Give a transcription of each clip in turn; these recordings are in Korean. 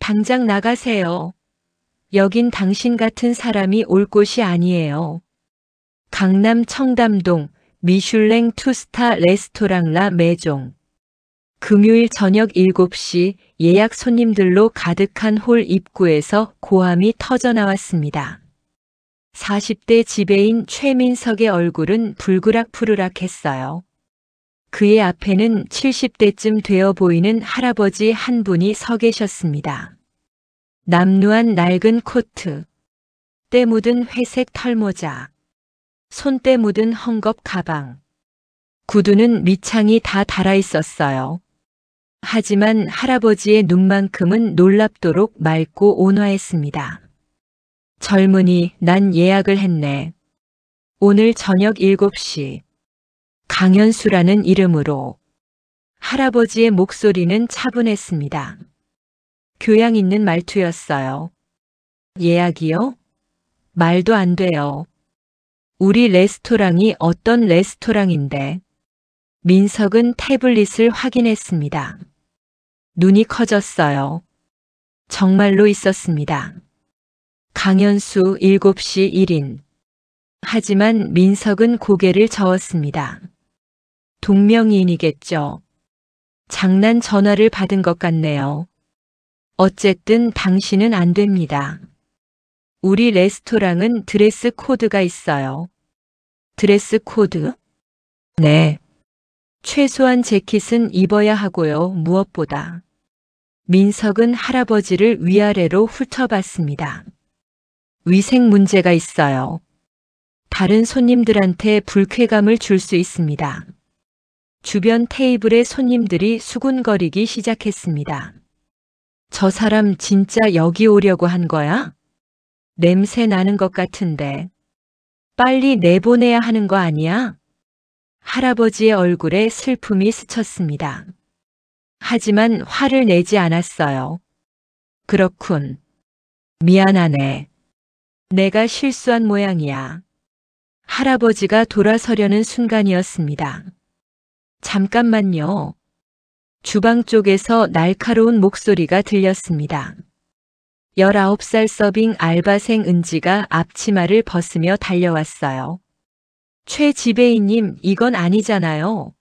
당장 나가세요. 여긴 당신 같은 사람이 올 곳이 아니에요. 강남 청담동 미슐랭 투스타 레스토랑 라 메종. 금요일 저녁 7시 예약 손님들로 가득한 홀 입구에서 고함이 터져나왔습니다. 40대 지배인 최민석의 얼굴은 불그락푸르락했어요. 그의 앞에는 70대쯤 되어 보이는 할아버지 한 분이 서 계셨습니다. 남루한 낡은 코트, 때 묻은 회색 털모자, 손때 묻은 헝겊 가방, 구두는 밑창이 다 닳아 있었어요. 하지만 할아버지의 눈만큼은 놀랍도록 맑고 온화했습니다. 젊은이, 난 예약을 했네. 오늘 저녁 7시. 강현수라는 이름으로. 할아버지의 목소리는 차분했습니다. 교양 있는 말투였어요. 예약이요? 말도 안 돼요. 우리 레스토랑이 어떤 레스토랑인데. 민석은 태블릿을 확인했습니다. 눈이 커졌어요. 정말로 있었습니다. 강현수 7시 1인. 하지만 민석은 고개를 저었습니다. 동명이인이겠죠. 장난 전화를 받은 것 같네요. 어쨌든 당신은 안 됩니다. 우리 레스토랑은 드레스 코드가 있어요. 드레스 코드? 네. 최소한 재킷은 입어야 하고요. 무엇보다. 민석은 할아버지를 위아래로 훑어봤습니다. 위생 문제가 있어요. 다른 손님들한테 불쾌감을 줄 수 있습니다. 주변 테이블의 손님들이 수군거리기 시작했습니다. 저 사람 진짜 여기 오려고 한 거야? 냄새 나는 것 같은데. 빨리 내보내야 하는 거 아니야? 할아버지의 얼굴에 슬픔이 스쳤습니다. 하지만 화를 내지 않았어요. 그렇군. 미안하네. 내가 실수한 모양이야. 할아버지가 돌아서려는 순간이었습니다. 잠깐만요. 주방 쪽에서 날카로운 목소리가 들렸습니다. 19살 서빙 알바생 은지가 앞치마를 벗으며 달려왔어요. 최 지배인님, 이건 아니잖아요.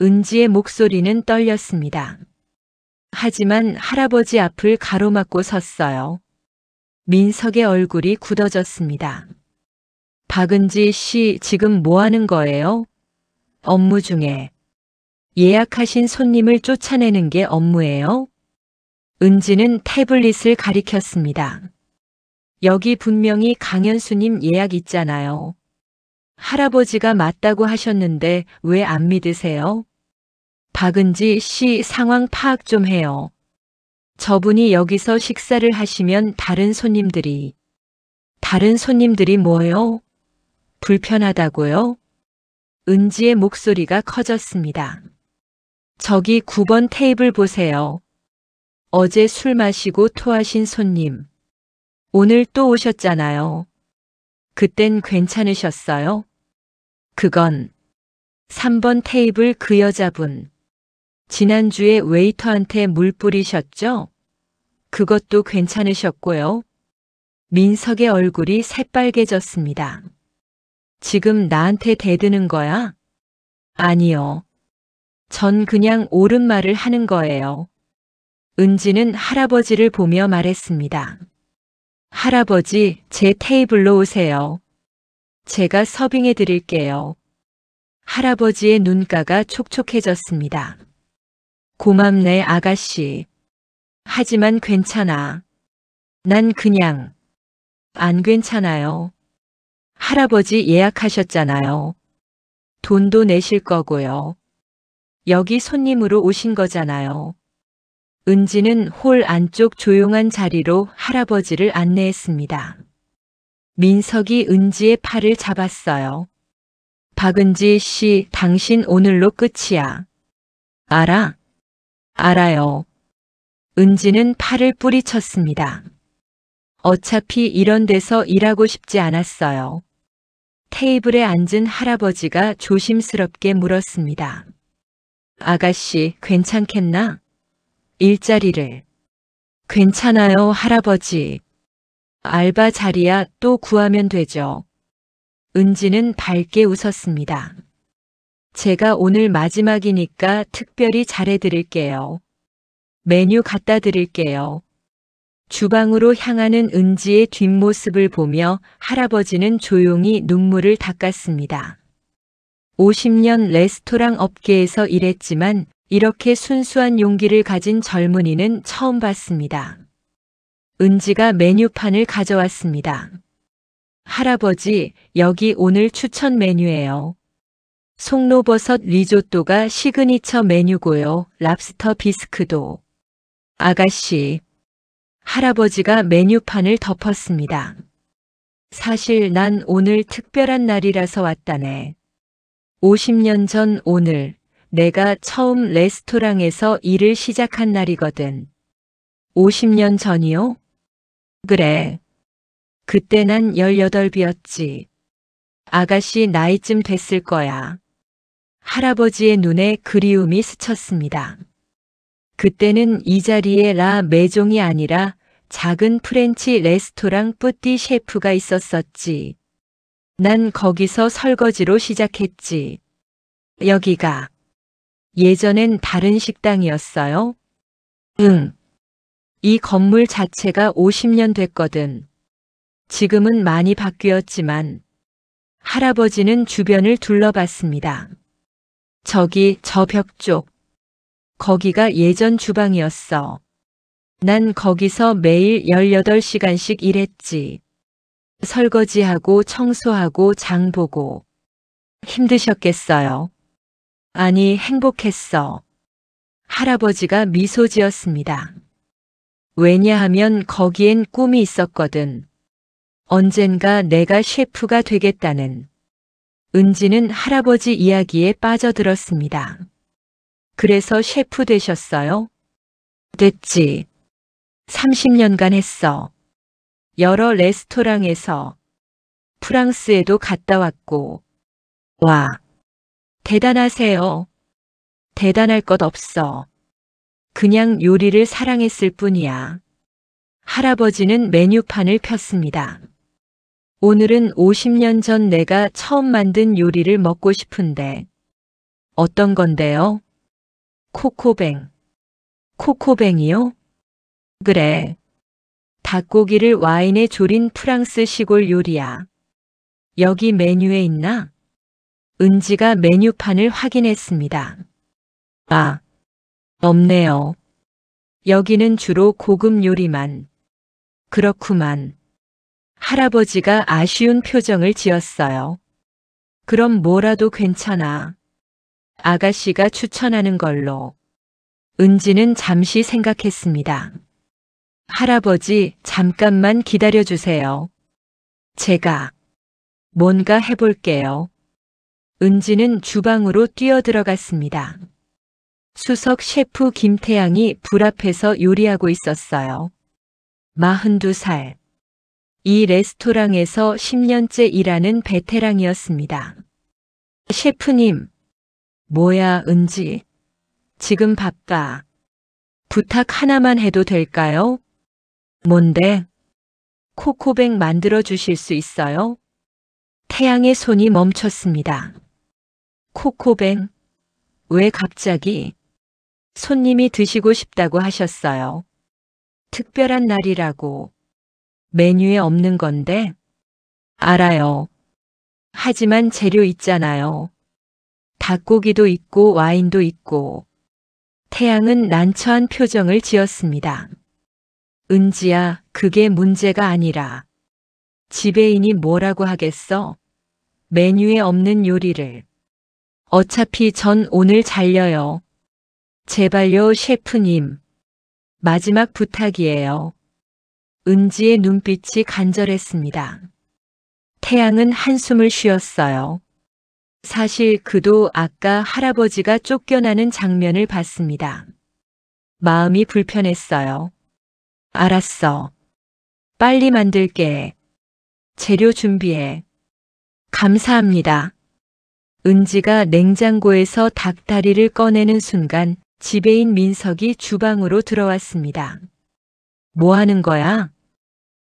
은지의 목소리는 떨렸습니다. 하지만 할아버지 앞을 가로막고 섰어요. 민석의 얼굴이 굳어졌습니다. 박은지 씨, 지금 뭐 하는 거예요? 업무 중에. 예약하신 손님을 쫓아내는 게 업무예요? 은지는 태블릿을 가리켰습니다. 여기 분명히 강현수님 예약 있잖아요. 할아버지가 맞다고 하셨는데 왜 안 믿으세요? 박은지 씨, 상황 파악 좀 해요. 저분이 여기서 식사를 하시면 다른 손님들이 뭐요? 불편하다고요? 은지의 목소리가 커졌습니다. 저기 9번 테이블 보세요. 어제 술 마시고 토하신 손님. 오늘 또 오셨잖아요. 그땐 괜찮으셨어요? 그건 3번 테이블 그 여자분. 지난주에 웨이터한테 물 뿌리셨죠? 그것도 괜찮으셨고요. 민석의 얼굴이 새빨개졌습니다. 지금 나한테 대드는 거야? 아니요. 전 그냥 옳은 말을 하는 거예요. 은지는 할아버지를 보며 말했습니다. 할아버지, 제 테이블로 오세요. 제가 서빙해 드릴게요. 할아버지의 눈가가 촉촉해졌습니다. 고맙네, 아가씨. 하지만 괜찮아. 난 그냥 안 괜찮아요. 할아버지 예약하셨잖아요. 돈도 내실 거고요. 여기 손님으로 오신 거잖아요. 은지는 홀 안쪽 조용한 자리로 할아버지를 안내했습니다. 민석이 은지의 팔을 잡았어요. 박은지 씨, 당신 오늘로 끝이야. 알아? 알아요. 은지는 팔을 뿌리쳤습니다. 어차피 이런 데서 일하고 싶지 않았어요. 테이블에 앉은 할아버지가 조심스럽게 물었습니다. 아가씨, 괜찮겠나? 일자리를. 괜찮아요, 할아버지. 알바 자리야 또 구하면 되죠. 은지는 밝게 웃었습니다. 제가 오늘 마지막이니까 특별히 잘해드릴게요. 메뉴 갖다 드릴게요. 주방으로 향하는 은지의 뒷모습을 보며 할아버지는 조용히 눈물을 닦았습니다. 50년 레스토랑 업계에서 일했지만 이렇게 순수한 용기를 가진 젊은이는 처음 봤습니다. 은지가 메뉴판을 가져왔습니다. 할아버지, 여기 오늘 추천 메뉴예요. 송로버섯 리조또가 시그니처 메뉴고요. 랍스터 비스크도. 아가씨. 할아버지가 메뉴판을 덮었습니다. 사실 난 오늘 특별한 날이라서 왔다네. 50년 전 오늘 내가 처음 레스토랑에서 일을 시작한 날이거든. 50년 전이요? 그래. 그때 난 18이었지. 아가씨 나이쯤 됐을 거야. 할아버지의 눈에 그리움이 스쳤습니다. 그때는 이 자리에 라 메종이 아니라 작은 프렌치 레스토랑 뿌띠 셰프가 있었었지. 난 거기서 설거지로 시작했지. 여기가 예전엔 다른 식당이었어요? 응. 이 건물 자체가 50년 됐거든. 지금은 많이 바뀌었지만 할아버지는 주변을 둘러봤습니다. 저기 저 벽 쪽. 거기가 예전 주방이었어. 난 거기서 매일 18시간씩 일했지. 설거지하고 청소하고 장 보고. 힘드셨겠어요? 아니, 행복했어. 할아버지가 미소 지었습니다. 왜냐하면 거기엔 꿈이 있었거든. 언젠가 내가 셰프가 되겠다는. 은지는 할아버지 이야기에 빠져들었습니다. 그래서 셰프 되셨어요? 됐지. 30년간 했어. 여러 레스토랑에서. 프랑스에도 갔다 왔고. 와, 대단하세요. 대단할 것 없어. 그냥 요리를 사랑했을 뿐이야. 할아버지는 메뉴판을 폈습니다. 오늘은 50년 전 내가 처음 만든 요리를 먹고 싶은데. 어떤 건데요? 코코뱅. 코코뱅이요? 그래. 닭고기를 와인에 졸인 프랑스 시골 요리야. 여기 메뉴에 있나? 은지가 메뉴판을 확인했습니다. 아, 없네요. 여기는 주로 고급 요리만. 그렇구만. 할아버지가 아쉬운 표정을 지었어요. 그럼 뭐라도 괜찮아. 아가씨가 추천하는 걸로. 은지는 잠시 생각했습니다. 할아버지, 잠깐만 기다려주세요. 제가 뭔가 해볼게요. 은지는 주방으로 뛰어들어갔습니다. 수석 셰프 김태양이 불 앞에서 요리하고 있었어요. 42살. 이 레스토랑에서 10년째 일하는 베테랑이었습니다. 셰프님. 뭐야, 은지. 지금 바빠. 부탁 하나만 해도 될까요? 뭔데? 코코뱅 만들어 주실 수 있어요? 태양의 손이 멈췄습니다. 코코뱅? 왜 갑자기? 손님이 드시고 싶다고 하셨어요. 특별한 날이라고. 메뉴에 없는 건데? 알아요. 하지만 재료 있잖아요. 닭고기도 있고 와인도 있고. 태양은 난처한 표정을 지었습니다. 은지야, 그게 문제가 아니라. 지배인이 뭐라고 하겠어? 메뉴에 없는 요리를. 어차피 전 오늘 잘려요. 제발요, 셰프님. 마지막 부탁이에요. 은지의 눈빛이 간절했습니다. 태양은 한숨을 쉬었어요. 사실 그도 아까 할아버지가 쫓겨나는 장면을 봤습니다. 마음이 불편했어요. 알았어. 빨리 만들게. 재료 준비해. 감사합니다. 은지가 냉장고에서 닭다리를 꺼내는 순간 지배인 민석이 주방으로 들어왔습니다. 뭐 하는 거야?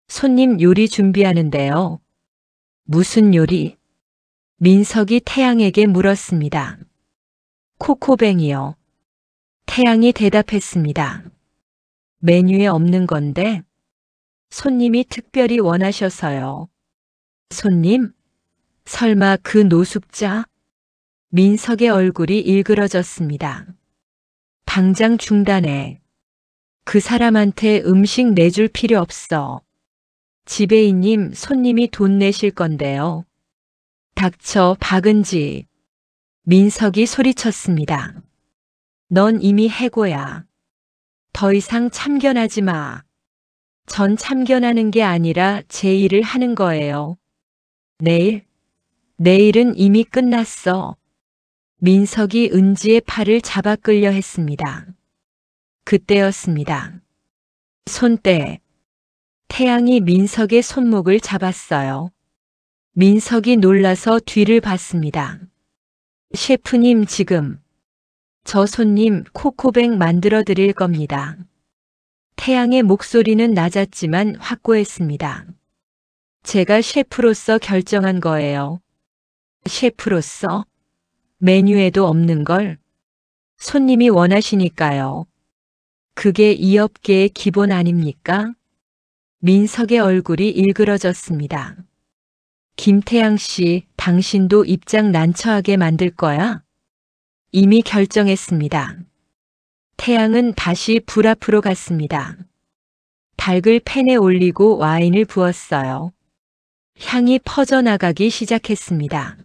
손님 요리 준비하는데요. 무슨 요리? 민석이 태양에게 물었습니다. 코코뱅이요. 태양이 대답했습니다. 메뉴에 없는 건데 손님이 특별히 원하셔서요. 손님? 설마 그 노숙자? 민석의 얼굴이 일그러졌습니다. 당장 중단해. 그 사람한테 음식 내줄 필요 없어. 지배인님, 손님이 돈 내실 건데요. 닥쳐, 박은지. 민석이 소리쳤습니다. 넌 이미 해고야. 더 이상 참견하지 마. 전 참견하는 게 아니라 제 일을 하는 거예요. 내일? 내일은 이미 끝났어. 민석이 은지의 팔을 잡아 끌려 했습니다. 그때였습니다. 손때. 태양이 민석의 손목을 잡았어요. 민석이 놀라서 뒤를 봤습니다. 셰프님 지금 저 손님 코코뱅 만들어 드릴 겁니다. 태양의 목소리는 낮았지만 확고했습니다. 제가 셰프로서 결정한 거예요. 셰프로서? 메뉴에도 없는 걸? 손님이 원하시니까요. 그게 이 업계의 기본 아닙니까? 민석의 얼굴이 일그러졌습니다. 김태양 씨, 당신도 입장 난처하게 만들 거야? 이미 결정했습니다. 태양은 다시 불 앞으로 갔습니다. 닭을 팬에 올리고 와인을 부었어요. 향이 퍼져나가기 시작했습니다.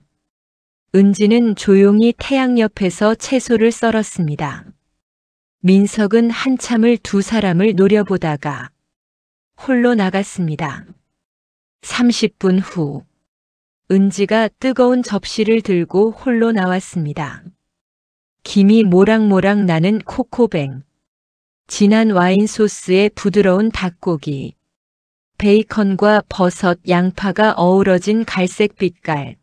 은지는 조용히 태양 옆에서 채소를 썰었습니다. 민석은 한참을 두 사람을 노려보다가 홀로 나갔습니다. 30분 후 은지가 뜨거운 접시를 들고 홀로 나왔습니다. 김이 모락모락 나는 코코뱅, 진한 와인 소스에 부드러운 닭고기, 베이컨과 버섯, 양파가 어우러진 갈색 빛깔.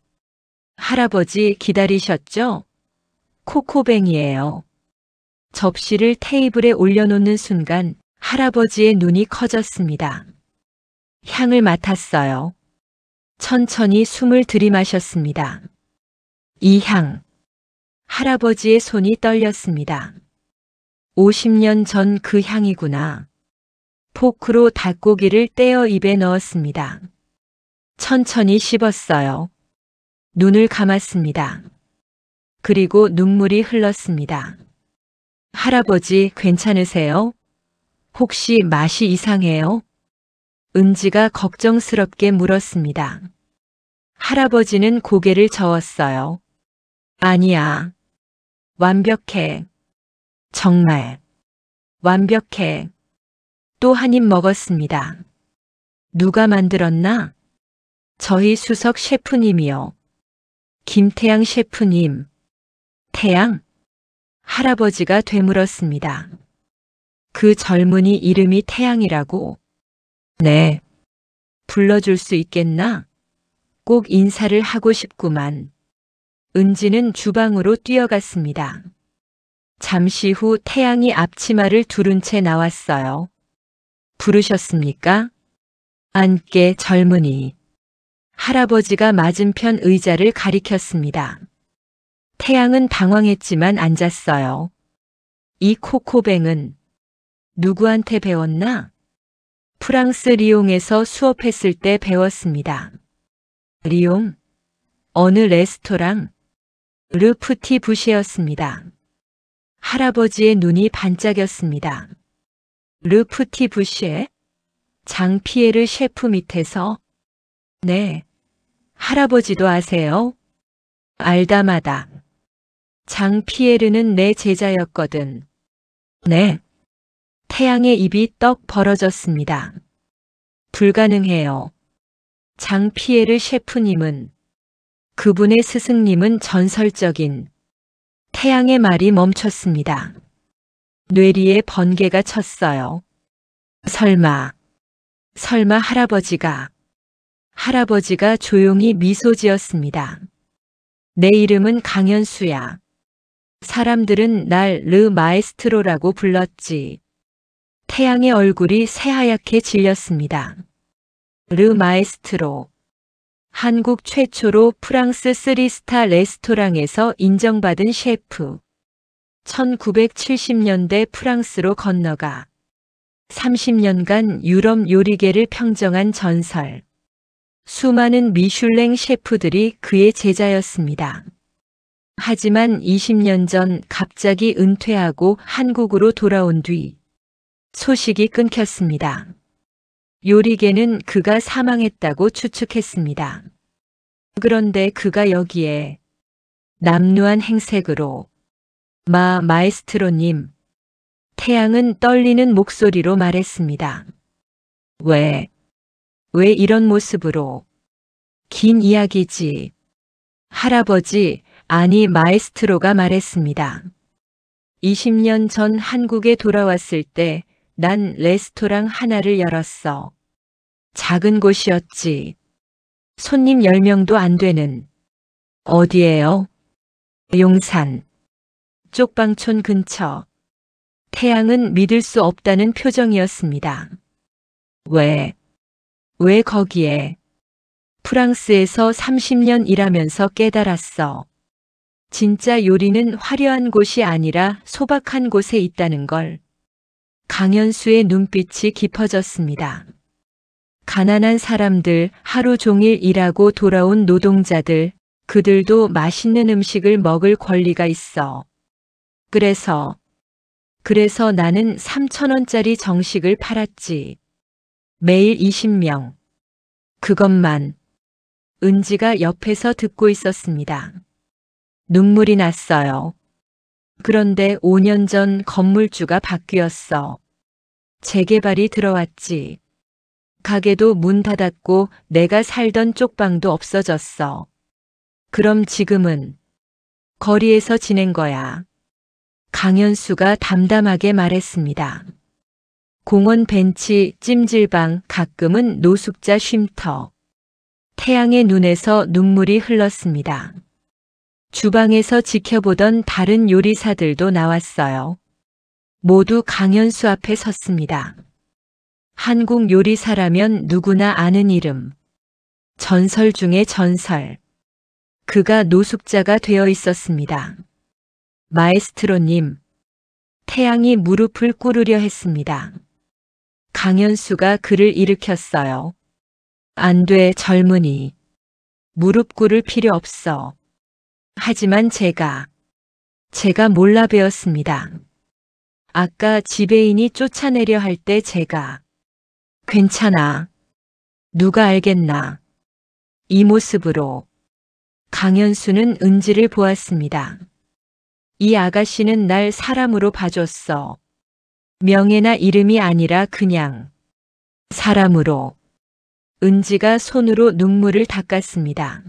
할아버지 기다리셨죠? 코코뱅이에요. 접시를 테이블에 올려놓는 순간 할아버지의 눈이 커졌습니다. 향을 맡았어요. 천천히 숨을 들이마셨습니다. 이 향. 할아버지의 손이 떨렸습니다. 50년 전 그 향이구나. 포크로 닭고기를 떼어 입에 넣었습니다. 천천히 씹었어요. 눈을 감았습니다. 그리고 눈물이 흘렀습니다. 할아버지 괜찮으세요? 혹시 맛이 이상해요? 은지가 걱정스럽게 물었습니다. 할아버지는 고개를 저었어요. 아니야. 완벽해. 정말. 완벽해. 또 한 입 먹었습니다. 누가 만들었나? 저희 수석 셰프님이요. 김태양 셰프님. 태양? 할아버지가 되물었습니다. 그 젊은이 이름이 태양이라고? 네. 불러줄 수 있겠나? 꼭 인사를 하고 싶구만. 은지는 주방으로 뛰어갔습니다. 잠시 후 태양이 앞치마를 두른 채 나왔어요. 부르셨습니까? 앉게 젊은이. 할아버지가 맞은편 의자를 가리켰습니다. 태양은 당황했지만 앉았어요. 이 코코뱅은 누구한테 배웠나? 프랑스 리옹에서 수업했을 때 배웠습니다. 리옹? 어느 레스토랑? 르 푸티 부쉐였습니다. 할아버지의 눈이 반짝였습니다. 르 푸티 부쉐? 장 피에르 셰프 밑에서? 네. 할아버지도 아세요? 알다마다. 장 피에르는 내 제자였거든. 네. 태양의 입이 떡 벌어졌습니다. 불가능해요. 장 피에르 셰프님은, 그분의 스승님은 전설적인. 태양의 말이 멈췄습니다. 뇌리에 번개가 쳤어요. 설마 할아버지가 조용히 미소 지었습니다. 내 이름은 강현수야. 사람들은 날 르 마에스트로라고 불렀지. 태양의 얼굴이 새하얗게 질렸습니다. 르 마에스트로. 한국 최초로 프랑스 3스타 레스토랑에서 인정받은 셰프. 1970년대 프랑스로 건너가 30년간 유럽 요리계를 평정한 전설. 수많은 미슐랭 셰프들이 그의 제자였습니다. 하지만 20년 전 갑자기 은퇴하고 한국으로 돌아온 뒤 소식이 끊겼습니다. 요리계는 그가 사망했다고 추측했습니다. 그런데 그가 여기에 남루한 행색으로 마에스트로님, 태양은 떨리는 목소리로 말했습니다. 왜 이런 모습으로? 긴 이야기지. 할아버지, 아니 마에스트로가 말했습니다. 20년 전 한국에 돌아왔을 때 난 레스토랑 하나를 열었어. 작은 곳이었지. 손님 10명도 안 되는. 어디예요? 용산. 쪽방촌 근처. 태양은 믿을 수 없다는 표정이었습니다. 왜 거기에? 프랑스에서 30년 일하면서 깨달았어. 진짜 요리는 화려한 곳이 아니라 소박한 곳에 있다는 걸. 강현수의 눈빛이 깊어졌습니다. 가난한 사람들, 하루 종일 일하고 돌아온 노동자들, 그들도 맛있는 음식을 먹을 권리가 있어. 그래서 나는 3,000원짜리 정식을 팔았지. 매일 20명. 그것만. 은지가 옆에서 듣고 있었습니다. 눈물이 났어요. 그런데 5년 전 건물주가 바뀌었어. 재개발이 들어왔지. 가게도 문 닫았고 내가 살던 쪽방도 없어졌어. 그럼 지금은 거리에서 지낸 거야. 강현수가 담담하게 말했습니다. 공원 벤치, 찜질방, 가끔은 노숙자 쉼터. 태양의 눈에서 눈물이 흘렀습니다. 주방에서 지켜보던 다른 요리사들도 나왔어요. 모두 강현수 앞에 섰습니다. 한국 요리사라면 누구나 아는 이름. 전설 중의 전설. 그가 노숙자가 되어 있었습니다. 마에스트로님. 태양이 무릎을 꿇으려 했습니다. 강현수가 그를 일으켰어요. 안 돼, 젊은이. 무릎 꿇을 필요 없어. 하지만 제가 몰라 배웠습니다. 아까 지배인이 쫓아내려 할 때 제가 괜찮아. 누가 알겠나. 이 모습으로 강현수는 은지를 보았습니다. 이 아가씨는 날 사람으로 봐줬어. 명예나 이름이 아니라 그냥 사람으로. 은지가 손으로 눈물을 닦았습니다.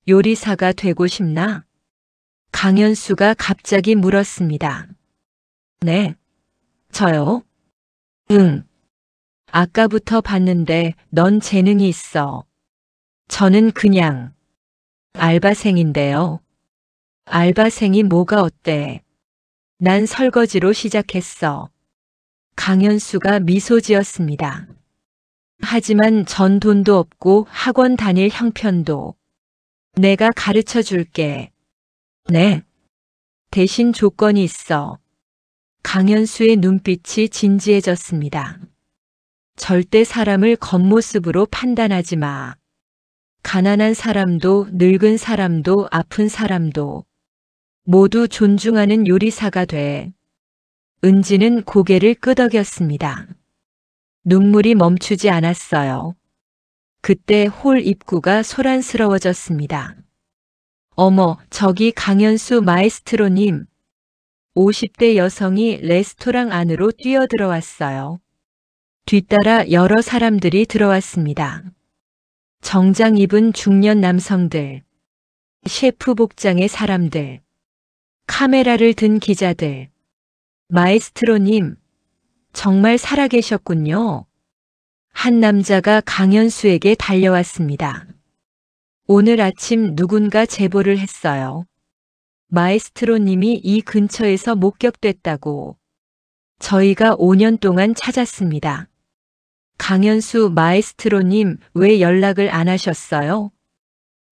요리사가 되고 싶나? 강현수가 갑자기 물었습니다. 네. 저요? 응. 아까부터 봤는데 넌 재능이 있어. 저는 그냥 알바생인데요. 알바생이 뭐가 어때? 난 설거지로 시작했어. 강현수가 미소 지었습니다. 하지만 전 돈도 없고 학원 다닐 형편도. 내가 가르쳐 줄게. 네. 대신 조건이 있어. 강현수의 눈빛이 진지해졌습니다. 절대 사람을 겉모습으로 판단하지 마. 가난한 사람도 늙은 사람도 아픈 사람도 모두 존중하는 요리사가 돼. 은지는 고개를 끄덕였습니다. 눈물이 멈추지 않았어요. 그때 홀 입구가 소란스러워졌습니다. 어머, 저기 강현수 마에스트로님. 50대 여성이 레스토랑 안으로 뛰어들어왔어요. 뒤따라 여러 사람들이 들어왔습니다. 정장 입은 중년 남성들, 셰프 복장의 사람들, 카메라를 든 기자들. 마에스트로님, 정말 살아계셨군요. 한 남자가 강현수에게 달려왔습니다. 오늘 아침 누군가 제보를 했어요. 마에스트로님이 이 근처에서 목격됐다고. 저희가 5년 동안 찾았습니다. 강현수 마에스트로님 왜 연락을 안 하셨어요?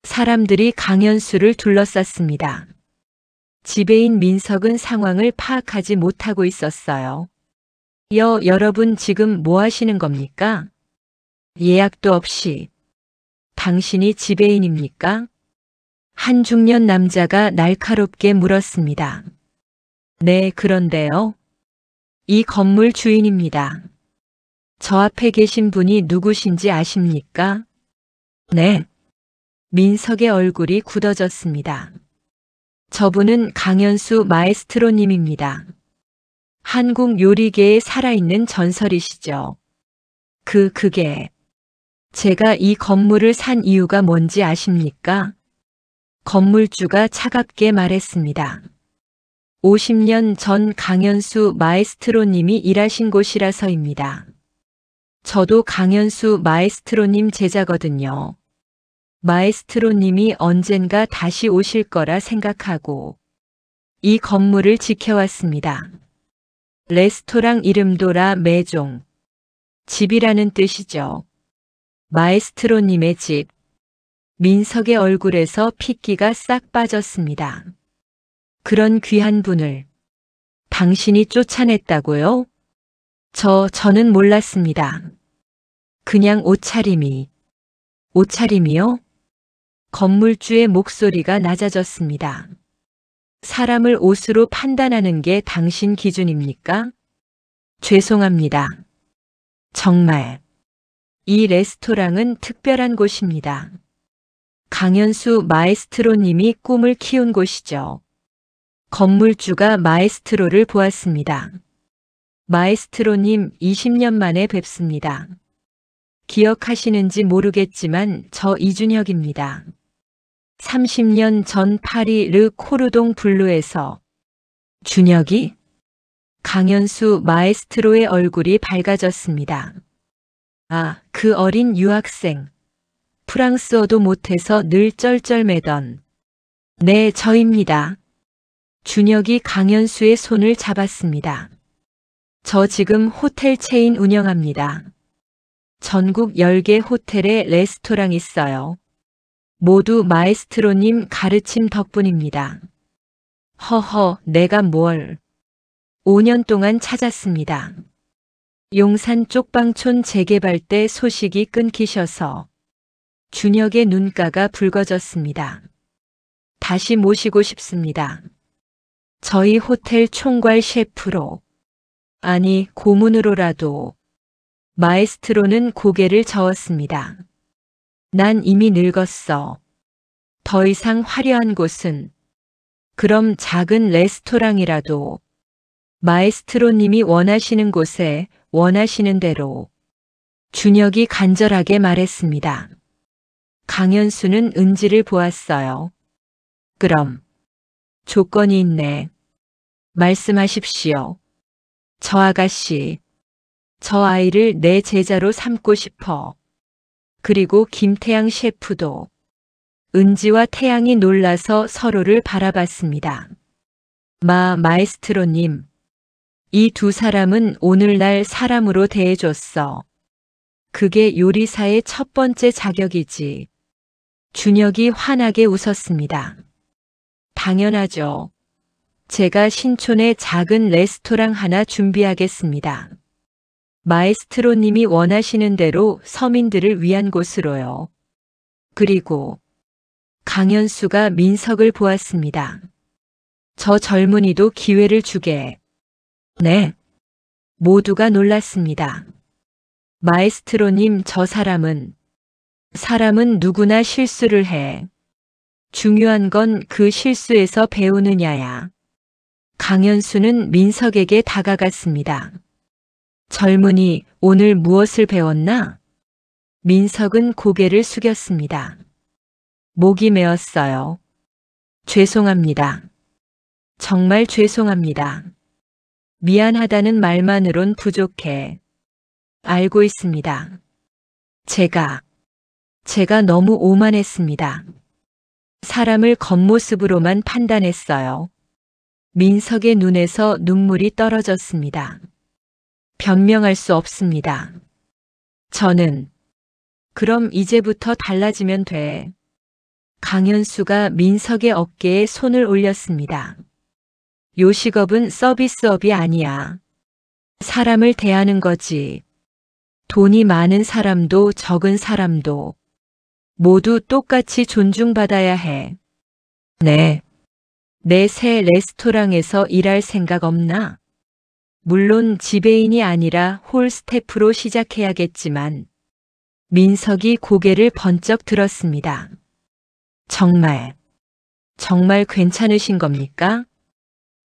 사람들이 강현수를 둘러쌌습니다. 지배인 민석은 상황을 파악하지 못하고 있었어요. 여러분 지금 뭐 하시는 겁니까? 예약도 없이. 당신이 지배인입니까? 한 중년 남자가 날카롭게 물었습니다. 네, 그런데요. 이 건물 주인입니다. 저 앞에 계신 분이 누구신지 아십니까? 네. 민석의 얼굴이 굳어졌습니다. 저분은 강현수 마에스트로님입니다. 한국 요리계에 살아있는 전설이시죠. 그게 제가 이 건물을 산 이유가 뭔지 아십니까? 건물주가 차갑게 말했습니다. 50년 전 강현수 마에스트로님이 일하신 곳이라서입니다. 저도 강현수 마에스트로님 제자거든요. 마에스트로님이 언젠가 다시 오실 거라 생각하고 이 건물을 지켜왔습니다. 레스토랑 이름도 라 메종. 집이라는 뜻이죠. 마에스트로님의 집. 민석의 얼굴에서 핏기가 싹 빠졌습니다. 그런 귀한 분을 당신이 쫓아냈다고요? 저는 몰랐습니다. 그냥 옷차림이요? 건물주의 목소리가 낮아졌습니다. 사람을 옷으로 판단하는 게 당신 기준입니까? 죄송합니다. 정말. 이 레스토랑은 특별한 곳입니다. 강현수 마에스트로님이 꿈을 키운 곳이죠. 건물주가 마에스트로를 보았습니다. 마에스트로님 20년 만에 뵙습니다. 기억하시는지 모르겠지만 저 이준혁입니다. 30년 전 파리 르 코르동 블루에서. 준혁이? 강현수 마에스트로의 얼굴이 밝아졌습니다. 아, 그 어린 유학생. 프랑스어도 못해서 늘 쩔쩔매던. 네, 저입니다. 준혁이 강현수의 손을 잡았습니다. 저 지금 호텔 체인 운영합니다. 전국 10개 호텔에 레스토랑 있어요. 모두 마에스트로님 가르침 덕분입니다. 허허, 내가 뭘. 5년 동안 찾았습니다. 용산 쪽방촌 재개발 때 소식이 끊기셔서 준혁의 눈가가 붉어졌습니다. 다시 모시고 싶습니다. 저희 호텔 총괄 셰프로, 아니 고문으로라도. 마에스트로는 고개를 저었습니다. 난 이미 늙었어. 더 이상 화려한 곳은. 그럼 작은 레스토랑이라도. 마에스트로님이 원하시는 곳에 원하시는 대로. 준혁이 간절하게 말했습니다. 강현수는 은지를 보았어요. 그럼. 조건이 있네. 말씀하십시오. 저 아가씨. 저 아이를 내 제자로 삼고 싶어. 그리고 김태양 셰프도. 은지와 태양이 놀라서 서로를 바라봤습니다. 마에스트로님. 이 두 사람은 오늘날 사람으로 대해줬어. 그게 요리사의 첫 번째 자격이지. 준혁이 환하게 웃었습니다. 당연하죠. 제가 신촌에 작은 레스토랑 하나 준비하겠습니다. 마에스트로님이 원하시는 대로 서민들을 위한 곳으로요. 그리고 강현수가 민석을 보았습니다. 저 젊은이도 기회를 주게. 네. 모두가 놀랐습니다. 마에스트로님, 저 사람은 누구나 실수를 해. 중요한 건 그 실수에서 배우느냐야. 강현수는 민석에게 다가갔습니다. 젊은이, 오늘 무엇을 배웠나? 민석은 고개를 숙였습니다. 목이 메었어요. 죄송합니다. 정말 죄송합니다. 미안하다는 말만으론 부족해. 알고 있습니다. 제가 너무 오만했습니다. 사람을 겉모습으로만 판단했어요. 민석의 눈에서 눈물이 떨어졌습니다. 변명할 수 없습니다. 저는 그럼 이제부터 달라지면 돼. 강현수가 민석의 어깨에 손을 올렸습니다. 요식업은 서비스업이 아니야. 사람을 대하는 거지. 돈이 많은 사람도 적은 사람도 모두 똑같이 존중받아야 해. 네. 내 새 레스토랑에서 일할 생각 없나? 물론 지배인이 아니라 홀 스태프로 시작해야겠지만 민석이 고개를 번쩍 들었습니다. 정말 괜찮으신 겁니까?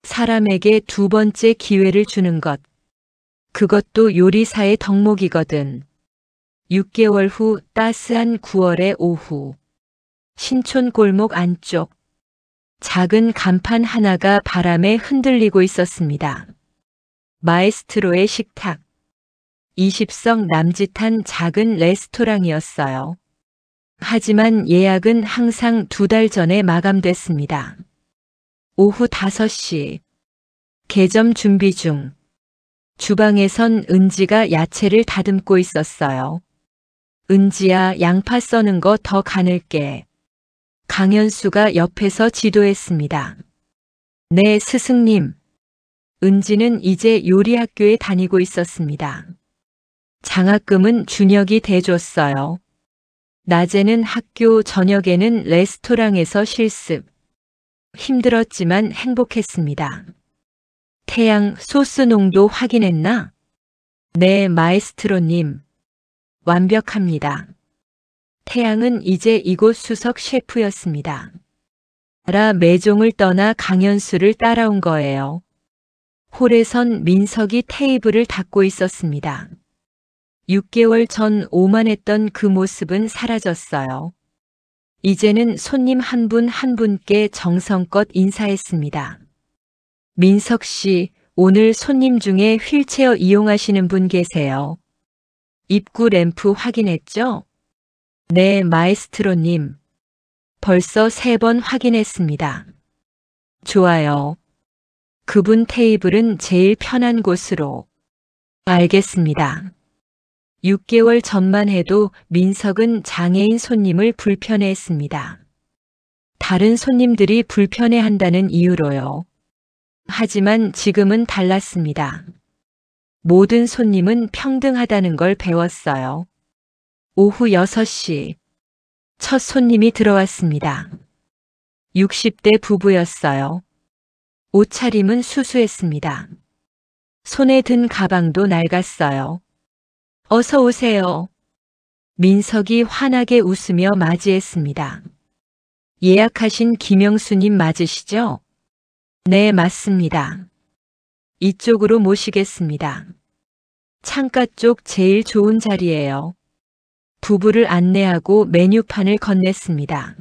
사람에게 두 번째 기회를 주는 것. 그것도 요리사의 덕목이거든. 6개월 후 따스한 9월의 오후. 신촌 골목 안쪽. 작은 간판 하나가 바람에 흔들리고 있었습니다. 마에스트로의 식탁. 20석 남짓한 작은 레스토랑이었어요. 하지만 예약은 항상 2달 전에 마감됐습니다. 오후 5시. 개점 준비 중. 주방에선 은지가 야채를 다듬고 있었어요. 은지야, 양파 써는 거 더 가늘게. 강현수가 옆에서 지도했습니다. 네, 스승님. 은지는 이제 요리학교에 다니고 있었습니다. 장학금은 준혁이 대줬어요. 낮에는 학교, 저녁에는 레스토랑에서 실습. 힘들었지만 행복했습니다. 태양, 소스 농도 확인했나? 네, 마에스트로님. 완벽합니다. 태양은 이제 이곳 수석 셰프였습니다. 라 매종을 떠나 강현수를 따라온 거예요. 홀에선 민석이 테이블을 닦고 있었습니다. 6개월 전 오만했던 그 모습은 사라졌어요. 이제는 손님 한 분 한 분께 정성껏 인사했습니다. 민석 씨, 오늘 손님 중에 휠체어 이용하시는 분 계세요. 입구 램프 확인했죠? 네, 마에스트로님. 벌써 3번 확인했습니다. 좋아요. 그분 테이블은 제일 편한 곳으로. 알겠습니다. 6개월 전만 해도 민석은 장애인 손님을 불편해했습니다. 다른 손님들이 불편해한다는 이유로요. 하지만 지금은 달랐습니다. 모든 손님은 평등하다는 걸 배웠어요. 오후 6시. 첫 손님이 들어왔습니다. 60대 부부였어요. 옷차림은 수수했습니다. 손에 든 가방도 낡았어요. 어서 오세요. 민석이 환하게 웃으며 맞이했습니다. 예약하신 김영수님 맞으시죠? 네, 맞습니다. 이쪽으로 모시겠습니다. 창가 쪽 제일 좋은 자리예요. 부부를 안내하고 메뉴판을 건넸습니다.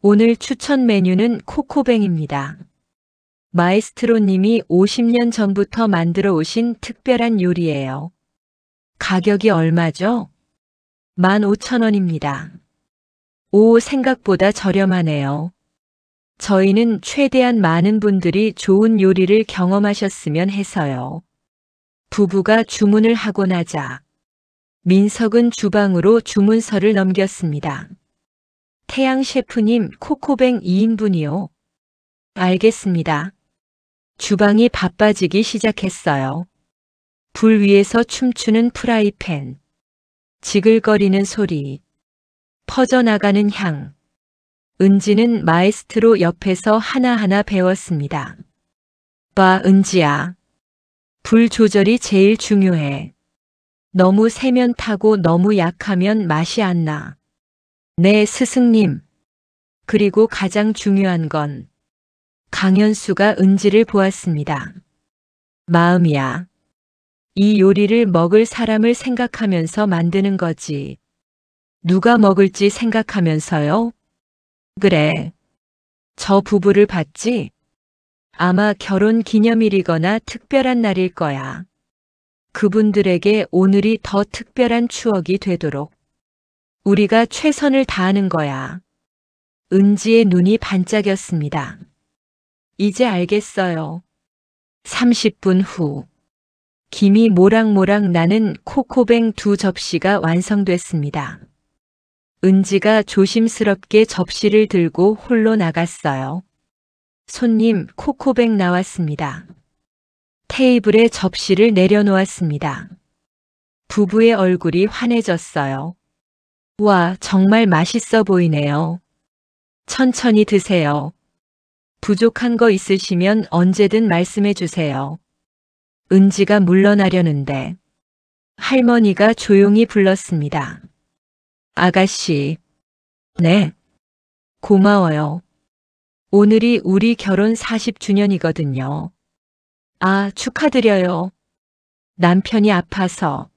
오늘 추천 메뉴는 코코뱅입니다. 마에스트로님이 50년 전부터 만들어 오신 특별한 요리예요. 가격이 얼마죠? 15,000원입니다. 오, 생각보다 저렴하네요. 저희는 최대한 많은 분들이 좋은 요리를 경험하셨으면 해서요. 부부가 주문을 하고 나자 민석은 주방으로 주문서를 넘겼습니다. 태양 셰프님, 코코뱅 2인분이요. 알겠습니다. 주방이 바빠지기 시작했어요. 불 위에서 춤추는 프라이팬, 지글거리는 소리, 퍼져나가는 향. 은지는 마에스트로 옆에서 하나하나 배웠습니다. 봐, 은지야. 불 조절이 제일 중요해. 너무 세면 타고 너무 약하면 맛이 안 나. 네, 스승님. 그리고 가장 중요한 건 강현수가 은지를 보았습니다. 마음이야. 이 요리를 먹을 사람을 생각하면서 만드는 거지. 누가 먹을지 생각하면서요? 그래. 저 부부를 봤지? 아마 결혼 기념일이거나 특별한 날일 거야. 그분들에게 오늘이 더 특별한 추억이 되도록 우리가 최선을 다하는 거야. 은지의 눈이 반짝였습니다. 이제 알겠어요. 30분 후. 김이 모락모락 나는 코코뱅 2접시가 완성됐습니다. 은지가 조심스럽게 접시를 들고 홀로 나갔어요. 손님, 코코뱅 나왔습니다. 테이블에 접시를 내려놓았습니다. 부부의 얼굴이 환해졌어요. 와, 정말 맛있어 보이네요. 천천히 드세요. 부족한 거 있으시면 언제든 말씀해 주세요. 은지가 물러나려는데 할머니가 조용히 불렀습니다. 아가씨. 네. 고마워요. 오늘이 우리 결혼 40주년이거든요. 아, 축하드려요. 남편이 아파서.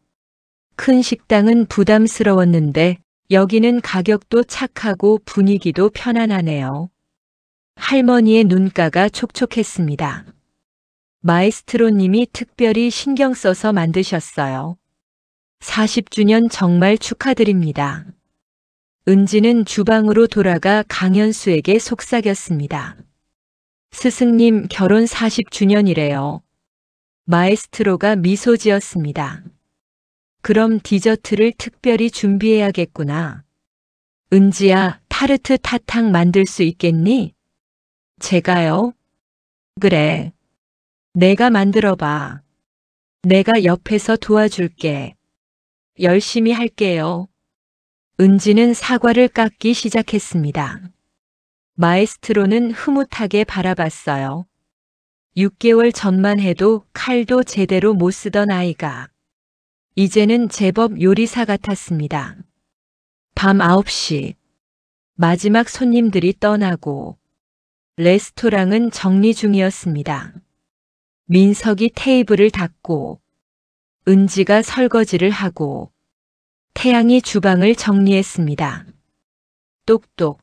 큰 식당은 부담스러웠는데 여기는 가격도 착하고 분위기도 편안하네요. 할머니의 눈가가 촉촉했습니다. 마에스트로님이 특별히 신경 써서 만드셨어요. 40주년 정말 축하드립니다. 은지는 주방으로 돌아가 강현수에게 속삭였습니다. 스승님 결혼 40주년이래요. 마에스트로가 미소 지었습니다. 그럼 디저트를 특별히 준비해야겠구나. 은지야, 타르트 타탕 만들 수 있겠니? 제가요? 그래. 내가 만들어봐. 내가 옆에서 도와줄게. 열심히 할게요. 은지는 사과를 깎기 시작했습니다. 마에스트로는 흐뭇하게 바라봤어요. 6개월 전만 해도 칼도 제대로 못 쓰던 아이가 이제는 제법 요리사 같았습니다. 밤 9시 마지막 손님들이 떠나고 레스토랑은 정리 중이었습니다. 민석이 테이블을 닦고 은지가 설거지를 하고 태양이 주방을 정리했습니다. 똑똑.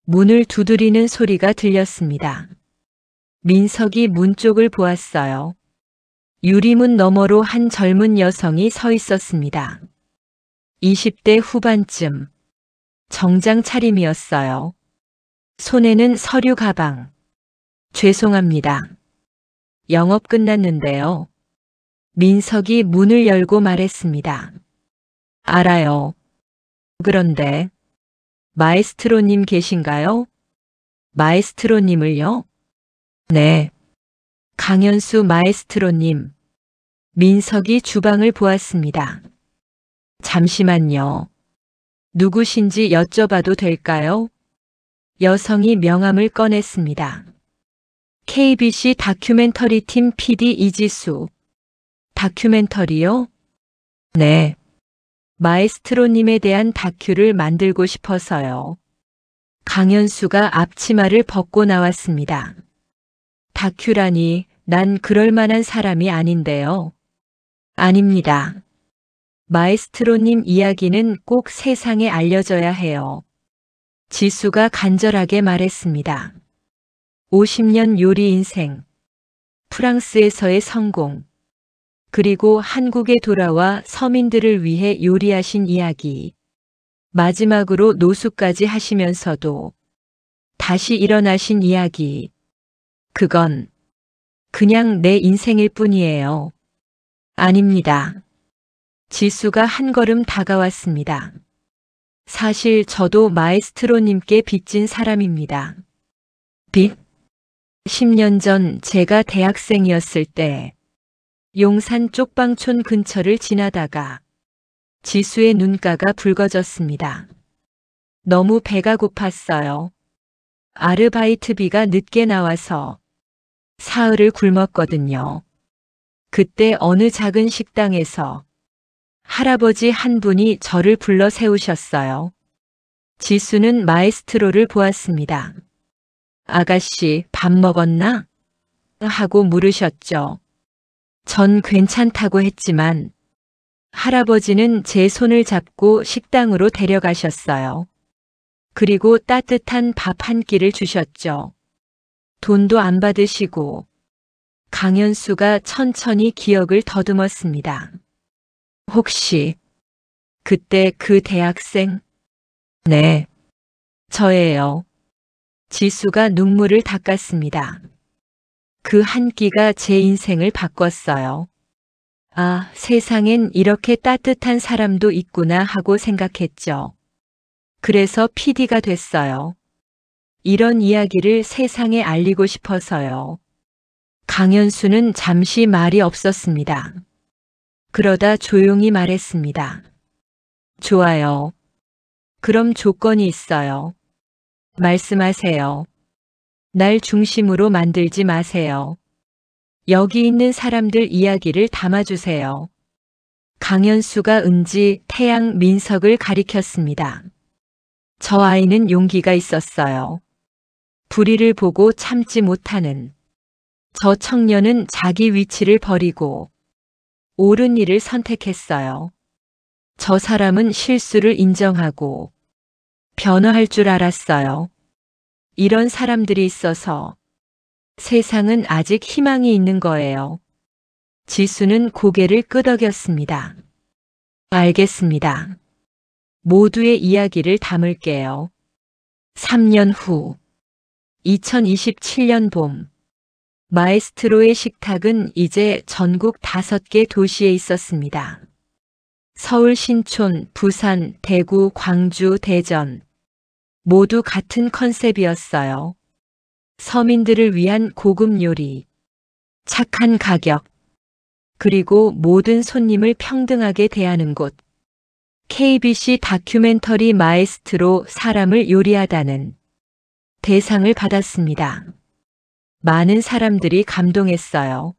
문을 두드리는 소리가 들렸습니다. 민석이 문 쪽을 보았어요. 유리문 너머로 한 젊은 여성이 서 있었습니다. 20대 후반쯤. 정장 차림이었어요. 손에는 서류 가방. 죄송합니다. 영업 끝났는데요. 민석이 문을 열고 말했습니다. 알아요. 그런데 마에스트로님 계신가요? 마에스트로님을요? 네. 강현수 마에스트로님. 민석이 주방을 보았습니다. 잠시만요. 누구신지 여쭤봐도 될까요? 여성이 명함을 꺼냈습니다. KBC 다큐멘터리 팀 PD 이지수. 다큐멘터리요? 네. 마에스트로님에 대한 다큐를 만들고 싶어서요. 강현수가 앞치마를 벗고 나왔습니다. 다큐라니, 난 그럴 만한 사람이 아닌데요. 아닙니다. 마에스트로님 이야기는 꼭 세상에 알려져야 해요. 지수가 간절하게 말했습니다. 50년 요리 인생. 프랑스에서의 성공. 그리고 한국에 돌아와 서민들을 위해 요리하신 이야기. 마지막으로 노숙까지 하시면서도 다시 일어나신 이야기. 그건 그냥 내 인생일 뿐이에요. 아닙니다. 지수가 한 걸음 다가왔습니다. 사실 저도 마에스트로님께 빚진 사람입니다. 빚? 10년 전 제가 대학생이었을 때 용산 쪽방촌 근처를 지나다가 지수의 눈가가 붉어졌습니다. 너무 배가 고팠어요. 아르바이트비가 늦게 나와서 사흘을 굶었거든요. 그때 어느 작은 식당에서 할아버지 한 분이 저를 불러 세우셨어요. 지수는 마에스트로를 보았습니다. 아가씨, 밥 먹었나? 하고 물으셨죠. 전 괜찮다고 했지만 할아버지는 제 손을 잡고 식당으로 데려가셨어요. 그리고 따뜻한 밥 한 끼를 주셨죠. 돈도 안 받으시고. 강현수가 천천히 기억을 더듬었습니다. 혹시 그때 그 대학생? 네, 저예요. 지수가 눈물을 닦았습니다. 그 한 끼가 제 인생을 바꿨어요. 아, 세상엔 이렇게 따뜻한 사람도 있구나 하고 생각했죠. 그래서 PD가 됐어요. 이런 이야기를 세상에 알리고 싶어서요. 강현수는 잠시 말이 없었습니다. 그러다 조용히 말했습니다. 좋아요. 그럼 조건이 있어요. 말씀하세요. 날 중심으로 만들지 마세요. 여기 있는 사람들 이야기를 담아주세요. 강현수가 은지, 태양, 민석을 가리켰습니다. 저 아이는 용기가 있었어요. 불의를 보고 참지 못하는. 저 청년은 자기 위치를 버리고 옳은 일을 선택했어요. 저 사람은 실수를 인정하고 변화할 줄 알았어요. 이런 사람들이 있어서 세상은 아직 희망이 있는 거예요. 지수는 고개를 끄덕였습니다. 알겠습니다. 모두의 이야기를 담을게요. 3년 후 2027년 봄 마에스트로의 식탁은 이제 전국 5개 도시에 있었습니다. 서울, 신촌, 부산, 대구, 광주, 대전 모두 같은 컨셉이었어요. 서민들을 위한 고급 요리, 착한 가격, 그리고 모든 손님을 평등하게 대하는 곳. KBC 다큐멘터리 마에스트로 사람을 요리하다는 대상을 받았습니다. 많은 사람들이 감동했어요.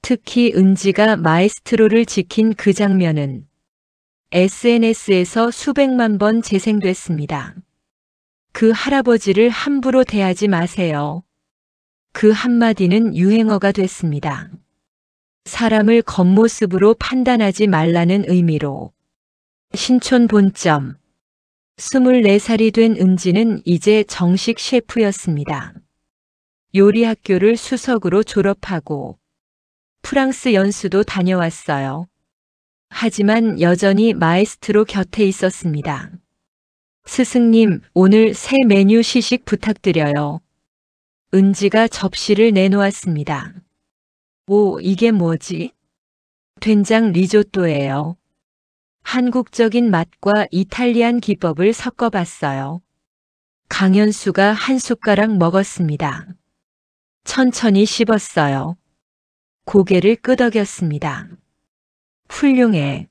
특히 은지가 마에스트로를 지킨 그 장면은 SNS에서 수백만 번 재생됐습니다. 그 할아버지를 함부로 대하지 마세요. 그 한마디는 유행어가 됐습니다. 사람을 겉모습으로 판단하지 말라는 의미로. 신촌 본점. 24살이 된 은지는 이제 정식 셰프였습니다. 요리학교를 수석으로 졸업하고 프랑스 연수도 다녀왔어요. 하지만 여전히 마에스트로 곁에 있었습니다. 스승님, 오늘 새 메뉴 시식 부탁드려요. 은지가 접시를 내놓았습니다. 오, 이게 뭐지? 된장 리조또예요. 한국적인 맛과 이탈리안 기법을 섞어봤어요. 강현수가 한 숟가락 먹었습니다. 천천히 씹었어요. 고개를 끄덕였습니다. 훌륭해.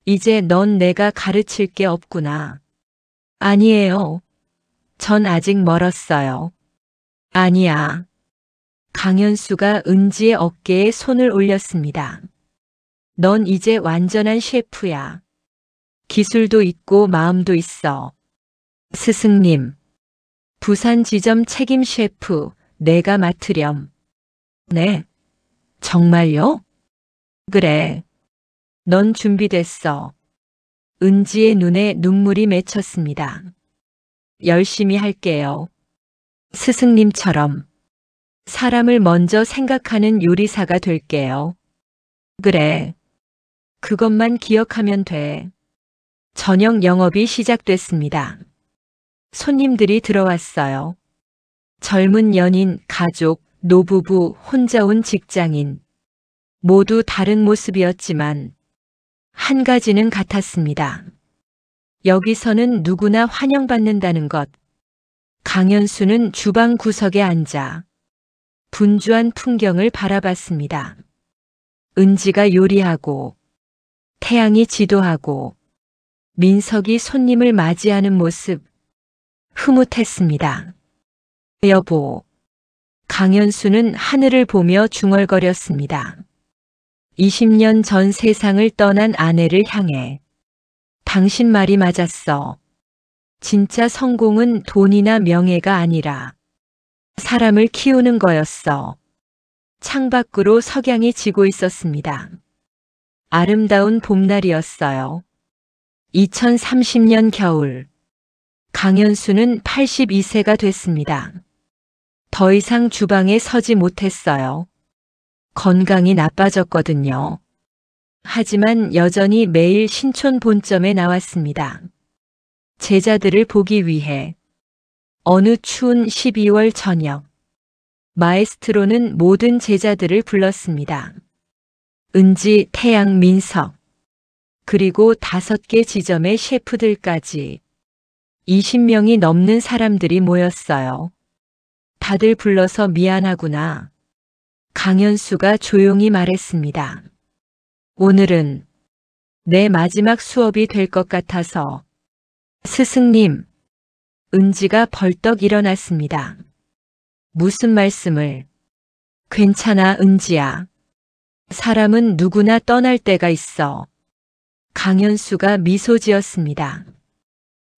이제 넌 내가 가르칠 게 없구나. 아니에요. 전 아직 멀었어요. 아니야. 강현수가 은지의 어깨에 손을 올렸습니다. 넌 이제 완전한 셰프야. 기술도 있고 마음도 있어. 스승님. 부산 지점 책임 셰프, 내가 맡으렴. 네. 정말요? 그래. 넌 준비됐어. 은지의 눈에 눈물이 맺혔습니다. 열심히 할게요. 스승님처럼. 사람을 먼저 생각하는 요리사가 될게요. 그래. 그것만 기억하면 돼. 저녁 영업이 시작됐습니다. 손님들이 들어왔어요. 젊은 연인, 가족, 노부부, 혼자 온 직장인. 모두 다른 모습이었지만 한 가지는 같았습니다. 여기서는 누구나 환영받는다는 것. 강현수는 주방 구석에 앉아 분주한 풍경을 바라봤습니다. 은지가 요리하고 태양이 지도하고 민석이 손님을 맞이하는 모습. 흐뭇했습니다. 여보. 강현수는 하늘을 보며 중얼거렸습니다. 20년 전 세상을 떠난 아내를 향해. 당신 말이 맞았어. 진짜 성공은 돈이나 명예가 아니라 사람을 키우는 거였어. 창밖으로 석양이 지고 있었습니다. 아름다운 봄날이었어요. 2030년 겨울. 강현수는 82세가 됐습니다. 더 이상 주방에 서지 못했어요. 건강이 나빠졌거든요. 하지만 여전히 매일 신촌 본점에 나왔습니다. 제자들을 보기 위해. 어느 추운 12월 저녁. 마에스트로는 모든 제자들을 불렀습니다. 은지, 태양, 민석, 그리고 5개 지점의 셰프들까지 20명이 넘는 사람들이 모였어요. 다들 불러서 미안하구나. 강현수가 조용히 말했습니다. 오늘은 내 마지막 수업이 될 것 같아서. 스승님, 은지가 벌떡 일어났습니다. 무슨 말씀을? 괜찮아, 은지야. 사람은 누구나 떠날 때가 있어. 강현수가 미소 지었습니다.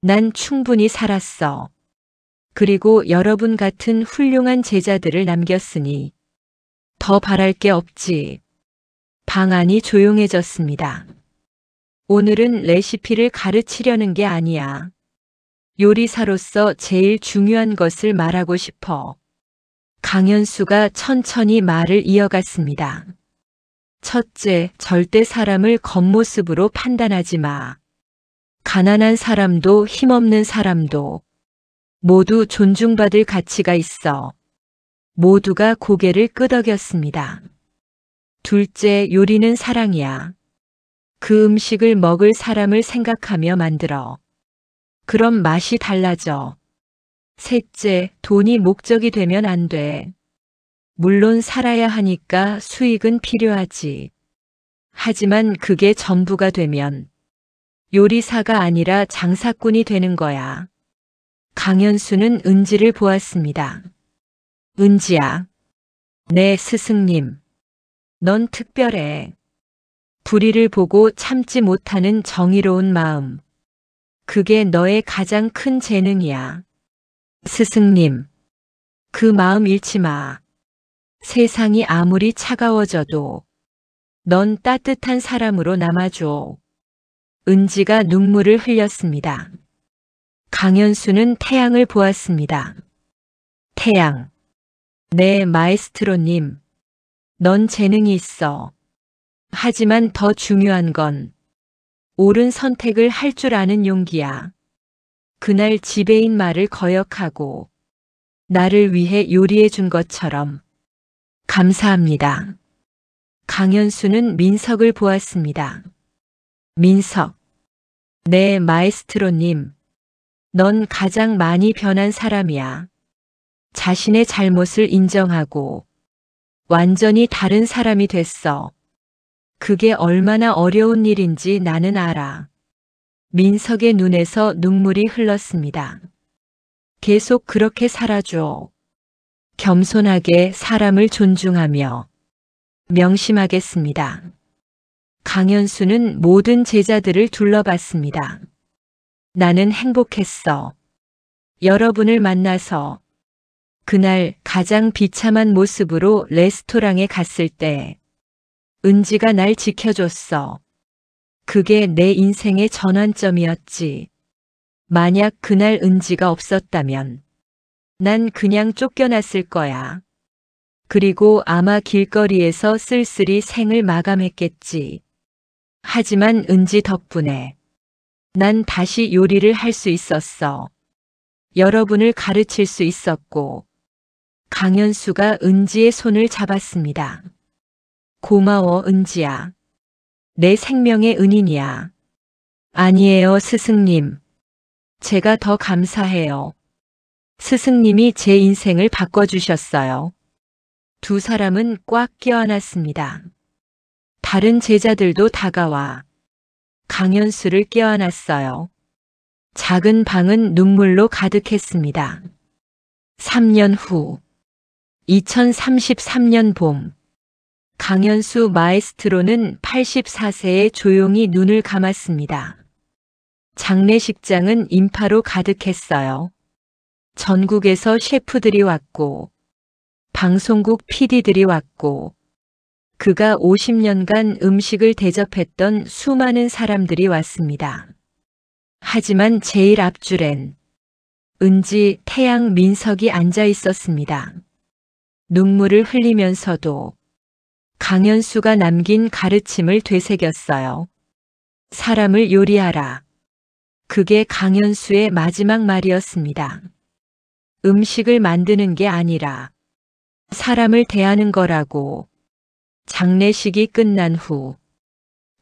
난 충분히 살았어. 그리고 여러분 같은 훌륭한 제자들을 남겼으니 더 바랄 게 없지. 방 안이 조용해졌습니다. 오늘은 레시피를 가르치려는 게 아니야. 요리사로서 제일 중요한 것을 말하고 싶어. 강현수가 천천히 말을 이어갔습니다. 첫째, 절대 사람을 겉모습으로 판단하지 마. 가난한 사람도 힘없는 사람도 모두 존중받을 가치가 있어. 모두가 고개를 끄덕였습니다. 둘째, 요리는 사랑이야. 그 음식을 먹을 사람을 생각하며 만들어. 그럼 맛이 달라져. 셋째, 돈이 목적이 되면 안 돼. 물론 살아야 하니까 수익은 필요하지. 하지만 그게 전부가 되면 요리사가 아니라 장사꾼이 되는 거야. 강현수는 은지를 보았습니다. 은지야, 내 스승님. 넌 특별해. 불의를 보고 참지 못하는 정의로운 마음. 그게 너의 가장 큰 재능이야. 스승님, 그 마음 잃지 마. 세상이 아무리 차가워져도 넌 따뜻한 사람으로 남아줘. 은지가 눈물을 흘렸습니다. 강현수는 태양을 보았습니다. 태양, 네 마에스트로님, 넌 재능이 있어. 하지만 더 중요한 건 옳은 선택을 할 줄 아는 용기야. 그날 지배인 말을 거역하고 나를 위해 요리해 준 것처럼. 감사합니다. 강현수는 민석을 보았습니다. 민석, 네 마에스트로님, 넌 가장 많이 변한 사람이야. 자신의 잘못을 인정하고 완전히 다른 사람이 됐어. 그게 얼마나 어려운 일인지 나는 알아. 민석의 눈에서 눈물이 흘렀습니다. 계속 그렇게 살아줘. 겸손하게 사람을 존중하며. 명심하겠습니다. 강현수는 모든 제자들을 둘러봤습니다. 나는 행복했어. 여러분을 만나서. 그날 가장 비참한 모습으로 레스토랑에 갔을 때 은지가 날 지켜줬어. 그게 내 인생의 전환점이었지. 만약 그날 은지가 없었다면 난 그냥 쫓겨났을 거야. 그리고 아마 길거리에서 쓸쓸히 생을 마감했겠지. 하지만 은지 덕분에 난 다시 요리를 할 수 있었어. 여러분을 가르칠 수 있었고. 강현수가 은지의 손을 잡았습니다. 고마워, 은지야. 내 생명의 은인이야. 아니에요, 스승님. 제가 더 감사해요. 스승님이 제 인생을 바꿔주셨어요. 두 사람은 꽉 껴안았습니다. 다른 제자들도 다가와 강현수를 껴안았어요. 작은 방은 눈물로 가득했습니다. 3년 후, 2033년 봄, 강현수 마에스트로는 84세에 조용히 눈을 감았습니다. 장례식장은 인파로 가득했어요. 전국에서 셰프들이 왔고, 방송국 PD들이 왔고, 그가 50년간 음식을 대접했던 수많은 사람들이 왔습니다. 하지만 제일 앞줄엔 은지, 태양, 민석이 앉아 있었습니다. 눈물을 흘리면서도 강현수가 남긴 가르침을 되새겼어요. 사람을 요리하라. 그게 강현수의 마지막 말이었습니다. 음식을 만드는 게 아니라 사람을 대하는 거라고. 장례식이 끝난 후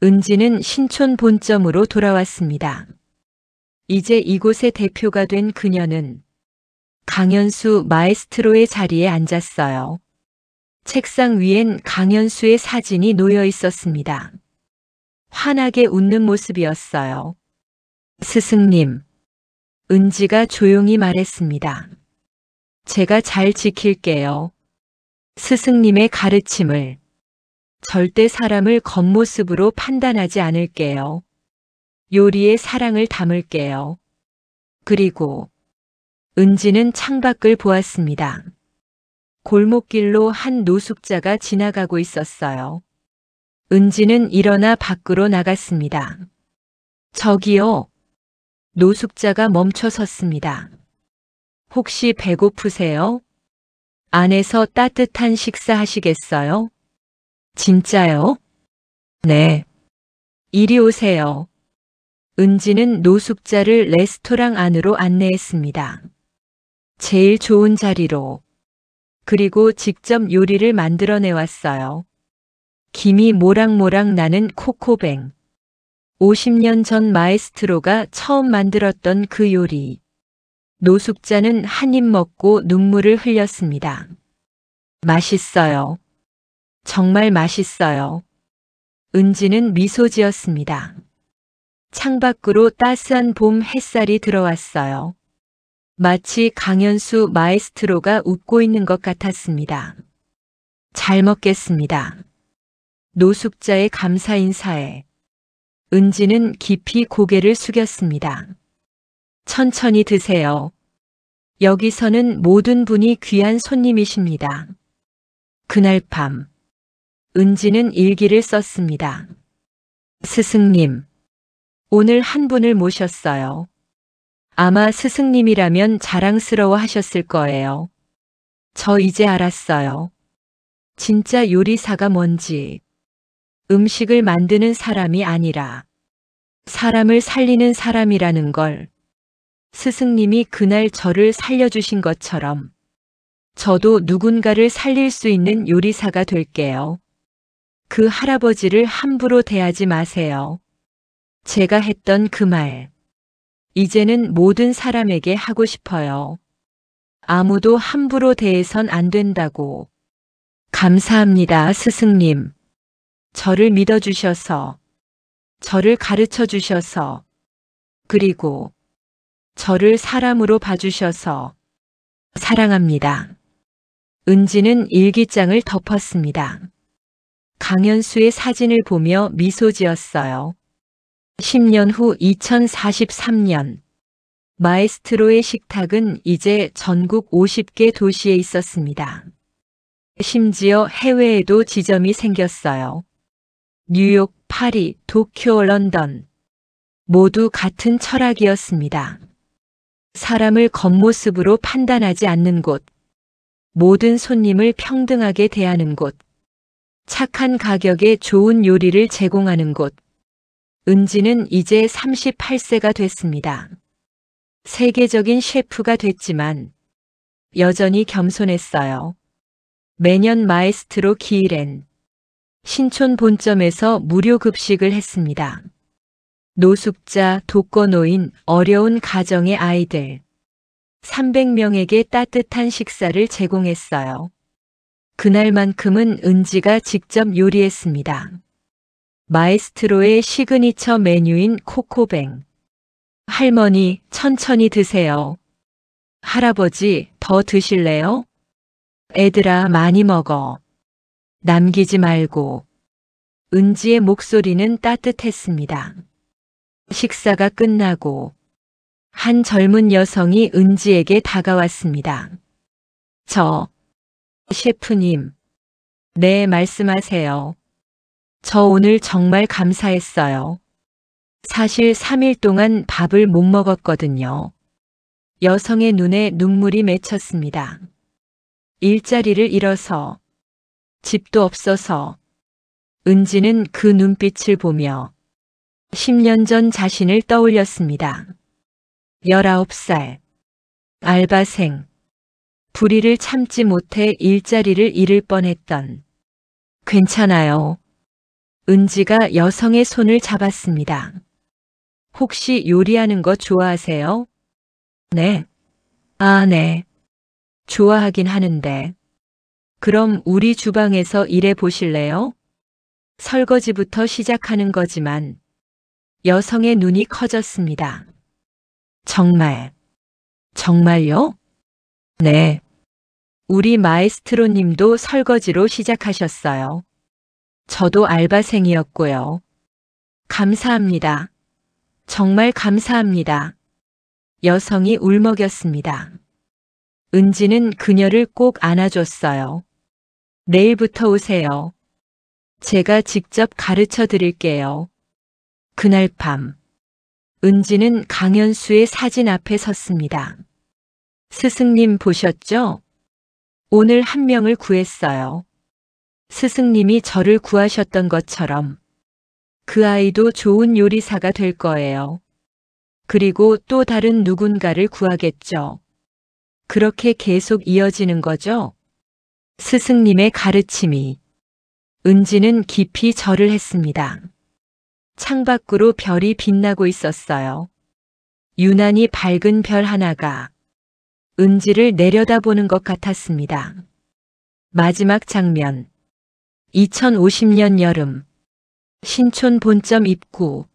은지는 신촌 본점으로 돌아왔습니다. 이제 이곳의 대표가 된 그녀는 강현수 마에스트로의 자리에 앉았어요. 책상 위엔 강현수의 사진이 놓여 있었습니다. 환하게 웃는 모습이었어요. 스승님, 은지가 조용히 말했습니다. 제가 잘 지킬게요. 스승님의 가르침을. 절대 사람을 겉모습으로 판단하지 않을게요. 요리에 사랑을 담을게요. 그리고 은지는 창밖을 보았습니다. 골목길로 한 노숙자가 지나가고 있었어요. 은지는 일어나 밖으로 나갔습니다. 저기요. 노숙자가 멈춰 섰습니다. 혹시 배고프세요? 안에서 따뜻한 식사 하시겠어요? 진짜요? 네. 이리 오세요. 은지는 노숙자를 레스토랑 안으로 안내했습니다. 제일 좋은 자리로. 그리고 직접 요리를 만들어내 왔어요. 김이 모락모락 나는 코코뱅. 50년 전 마에스트로가 처음 만들었던 그 요리. 노숙자는 한 입 먹고 눈물을 흘렸습니다. 맛있어요. 정말 맛있어요. 은지는 미소 지었습니다. 창밖으로 따스한 봄 햇살이 들어왔어요. 마치 강현수 마에스트로가 웃고 있는 것 같았습니다. 잘 먹겠습니다. 노숙자의 감사 인사에 은지는 깊이 고개를 숙였습니다. 천천히 드세요. 여기서는 모든 분이 귀한 손님이십니다. 그날 밤, 은지는 일기를 썼습니다. 스승님, 오늘 한 분을 모셨어요. 아마 스승님이라면 자랑스러워 하셨을 거예요. 저 이제 알았어요. 진짜 요리사가 뭔지. 음식을 만드는 사람이 아니라 사람을 살리는 사람이라는 걸. 스승님이 그날 저를 살려주신 것처럼 저도 누군가를 살릴 수 있는 요리사가 될게요. 그 할아버지를 함부로 대하지 마세요. 제가 했던 그 말. 이제는 모든 사람에게 하고 싶어요. 아무도 함부로 대해선 안 된다고. 감사합니다, 스승님. 저를 믿어주셔서, 저를 가르쳐 주셔서, 그리고 저를 사람으로 봐주셔서 사랑합니다. 은지는 일기장을 덮었습니다. 강현수의 사진을 보며 미소 지었어요. 10년 후 2043년 마에스트로의 식탁은 이제 전국 50개 도시에 있었습니다. 심지어 해외에도 지점이 생겼어요. 뉴욕, 파리, 도쿄, 런던 모두 같은 철학이었습니다. 사람을 겉모습으로 판단하지 않는 곳, 모든 손님을 평등하게 대하는 곳, 착한 가격에 좋은 요리를 제공하는 곳. 은지는 이제 38세가 됐습니다. 세계적인 셰프가 됐지만 여전히 겸손했어요. 매년 마에스트로 기일엔 신촌 본점에서 무료 급식을 했습니다. 노숙자, 독거노인, 어려운 가정의 아이들 300명에게 따뜻한 식사를 제공했어요. 그날만큼은 은지가 직접 요리했습니다. 마에스트로의 시그니처 메뉴인 코코뱅. 할머니, 천천히 드세요. 할아버지, 더 드실래요? 애들아, 많이 먹어. 남기지 말고. 은지의 목소리는 따뜻했습니다. 식사가 끝나고 한 젊은 여성이 은지에게 다가왔습니다. 셰프님. 네, 말씀하세요. 저 오늘 정말 감사했어요. 사실 3일 동안 밥을 못 먹었거든요. 여성의 눈에 눈물이 맺혔습니다. 일자리를 잃어서, 집도 없어서. 은지는 그 눈빛을 보며 10년 전 자신을 떠올렸습니다. 19살. 알바생. 불의를 참지 못해 일자리를 잃을 뻔했던 괜찮아요. 은지가 여성의 손을 잡았습니다. 혹시 요리하는 거 좋아하세요? 네. 아, 네. 좋아하긴 하는데. 그럼 우리 주방에서 일해 보실래요? 설거지부터 시작하는 거지만 여성의 눈이 커졌습니다. 정말, 정말요? 네. 우리 마에스트로 님도 설거지로 시작하셨어요. 저도 알바생이었고요. 감사합니다. 정말 감사합니다. 여성이 울먹였습니다. 은지는 그녀를 꼭 안아줬어요. 내일부터 오세요. 제가 직접 가르쳐 드릴게요. 그날 밤, 은지는 강현수의 사진 앞에 섰습니다. 스승님 보셨죠? 오늘 한 명을 구했어요. 스승님이 저를 구하셨던 것처럼 그 아이도 좋은 요리사가 될 거예요. 그리고 또 다른 누군가를 구하겠죠. 그렇게 계속 이어지는 거죠. 스승님의 가르침이. 은지는 깊이 절을 했습니다. 창밖으로 별이 빛나고 있었어요. 유난히 밝은 별 하나가 은지를 내려다보는 것 같았습니다. 마지막 장면. 2050년 여름. 신촌 본점 입구.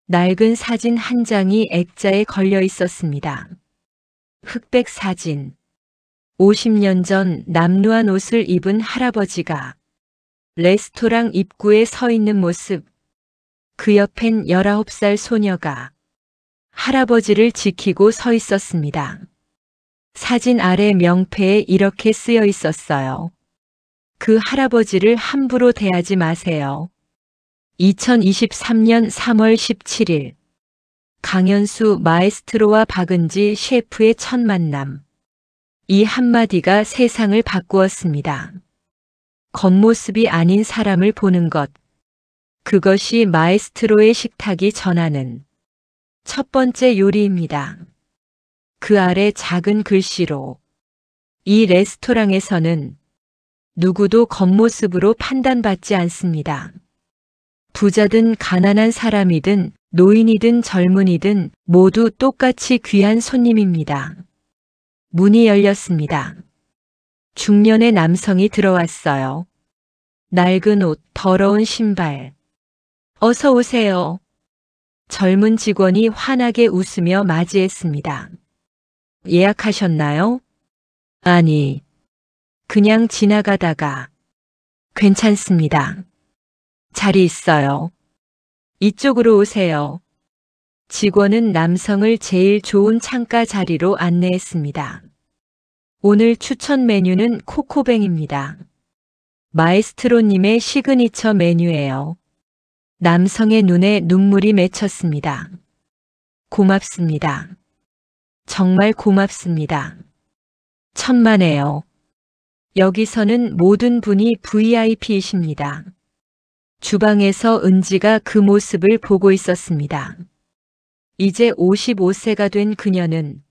낡은 사진 한 장이 액자에 걸려 있었습니다. 흑백 사진. 50년 전 남루한 옷을 입은 할아버지가 레스토랑 입구에 서 있는 모습. 그 옆엔 19살 소녀가 할아버지를 지키고 서 있었습니다. 사진 아래 명패에 이렇게 쓰여 있었어요. 그 할아버지를 함부로 대하지 마세요. 2023년 3월 17일. 강현수 마에스트로와 박은지 셰프의 첫 만남. 이 한마디가 세상을 바꾸었습니다. 겉모습이 아닌 사람을 보는 것. 그것이 마에스트로의 식탁이 전하는 첫 번째 요리입니다. 그 아래 작은 글씨로 이 레스토랑에서는 누구도 겉모습으로 판단받지 않습니다. 부자든 가난한 사람이든 노인이든 젊은이든 모두 똑같이 귀한 손님입니다. 문이 열렸습니다. 중년의 남성이 들어왔어요. 낡은 옷, 더러운 신발. 어서 오세요. 젊은 직원이 환하게 웃으며 맞이했습니다. 예약하셨나요? 아니, 그냥 지나가다가. 괜찮습니다. 자리 있어요. 이쪽으로 오세요. 직원은 남성을 제일 좋은 창가 자리로 안내했습니다. 오늘 추천 메뉴는 코코뱅입니다. 마에스트로님의 시그니처 메뉴예요. 남성의 눈에 눈물이 맺혔습니다. 고맙습니다. 정말 고맙습니다. 천만에요. 여기서는 모든 분이 VIP이십니다. 주방에서 은지가 그 모습을 보고 있었습니다. 이제 55세가 된 그녀는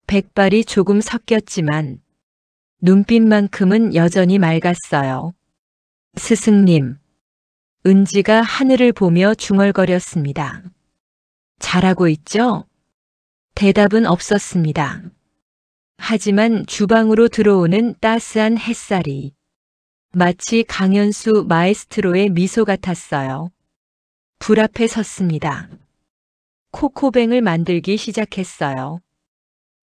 백발이 조금 섞였지만 눈빛만큼은 여전히 맑았어요. 스승님. 은지가 하늘을 보며 중얼거렸습니다. 잘하고 있죠? 대답은 없었습니다. 하지만 주방으로 들어오는 따스한 햇살이 마치 강현수 마에스트로의 미소 같았어요. 불 앞에 섰습니다. 코코뱅을 만들기 시작했어요.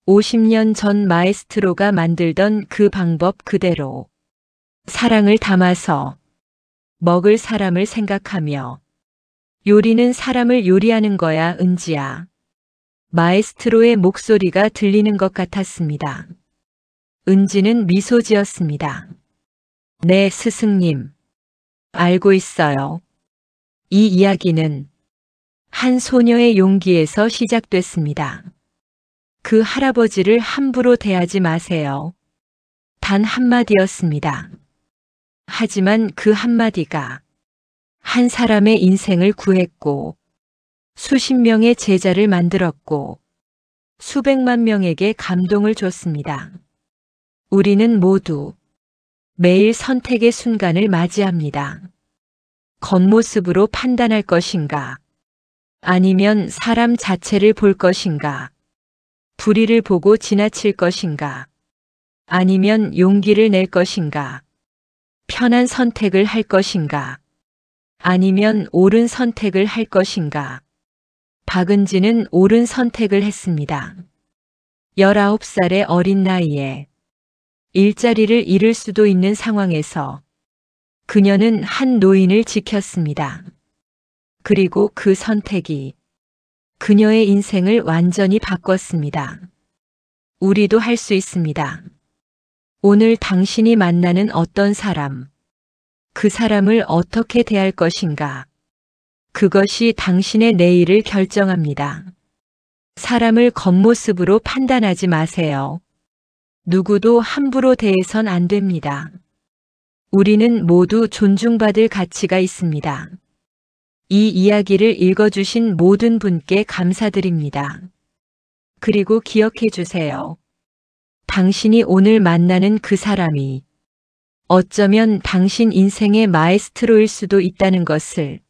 50년 전 마에스트로가 만들던 그 방법 그대로 사랑을 담아서 먹을 사람을 생각하며 요리는 사람을 요리하는 거야, 은지야. 마에스트로의 목소리가 들리는 것 같았습니다. 은지는 미소 지었습니다. 네, 스승님. 알고 있어요. 이 이야기는 한 소녀의 용기에서 시작됐습니다. 그 할아버지를 함부로 대하지 마세요. 단 한마디였습니다. 하지만 그 한마디가 한 사람의 인생을 구했고 수십 명의 제자를 만들었고 수백만 명에게 감동을 줬습니다. 우리는 모두 매일 선택의 순간을 맞이합니다. 겉모습으로 판단할 것인가? 아니면 사람 자체를 볼 것인가? 불의를 보고 지나칠 것인가? 아니면 용기를 낼 것인가? 편한 선택을 할 것인가? 아니면 옳은 선택을 할 것인가? 박은진은 옳은 선택을 했습니다. 19살의 어린 나이에 일자리를 잃을 수도 있는 상황에서 그녀는 한 노인을 지켰습니다. 그리고 그 선택이 그녀의 인생을 완전히 바꿨습니다. 우리도 할 수 있습니다. 오늘 당신이 만나는 어떤 사람, 그 사람을 어떻게 대할 것인가? 그것이 당신의 내일을 결정합니다. 사람을 겉모습으로 판단하지 마세요. 누구도 함부로 대해선 안 됩니다. 우리는 모두 존중받을 가치가 있습니다. 이 이야기를 읽어주신 모든 분께 감사드립니다. 그리고 기억해 주세요. 당신이 오늘 만나는 그 사람이 어쩌면 당신 인생의 마에스트로일 수도 있다는 것을